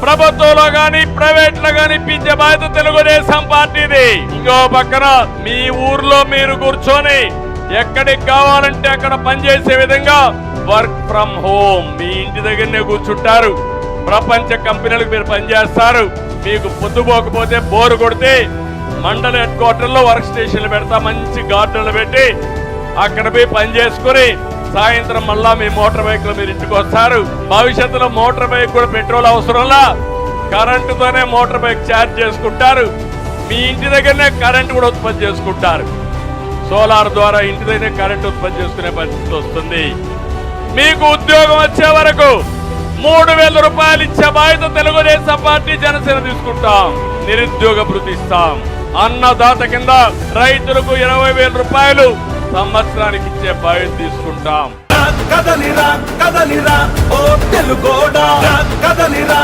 ప్రభుత్వంలో గాని ప్రైవేట్ లో గాని ఇప్పించే బాధ్యత తెలుగుదేశం పార్టీది. ఇంకో పక్కన మీ ఊర్లో మీరు కూర్చొని ఎక్కడికి కావాలంటే అక్కడ పనిచేసే విధంగా వర్క్ ఫ్రం హోమ్, మీ ఇంటి దగ్గరనే కూర్చుంటారు. ప్రపంచ కంపెనీలకు మీరు పనిచేస్తారు. మీకు పొద్దుపోకపోతే బోరు కొడితే మండల హెడ్ క్వార్టర్లో వర్క్ స్టేషన్లు పెడతా, మంచి గార్డెన్లు పెట్టి అక్కడ పోయి పని చేసుకుని సాయంత్రం మళ్ళా మీ మోటార్ బైక్ లో మీరు ఇంటికి వస్తారు. భవిష్యత్తులో మోటార్ బైక్ కూడా పెట్రోల్ అవసరంలా కరెంటుతోనే మోటార్ బైక్ ఛార్జ్ చేసుకుంటారు. మీ ఇంటి దగ్గరనే కరెంటు కూడా ఉత్పత్తి చేసుకుంటారు. సోలార్ ద్వారా ఇంటి దగ్గర కరెంటు ఉత్పత్తి చేసుకునే పరిస్థితి వస్తుంది. మీకు ఉద్యోగం వచ్చే వరకు 3,000 రూపాయలు ఇచ్చే బాధ్యత తెలుగుదేశం పార్టీ జనసేన తీసుకుంటాం. నిరుద్యోగ భృతి ఇస్తాం. అన్నదాత కింద రైతులకు 20,000 రూపాయలు సంవత్సరానికి ఇచ్చే బాధ్యత తీసుకుంటాం. కదలిరా కదలిరా ఓ తెలుగోడా కదలిరా.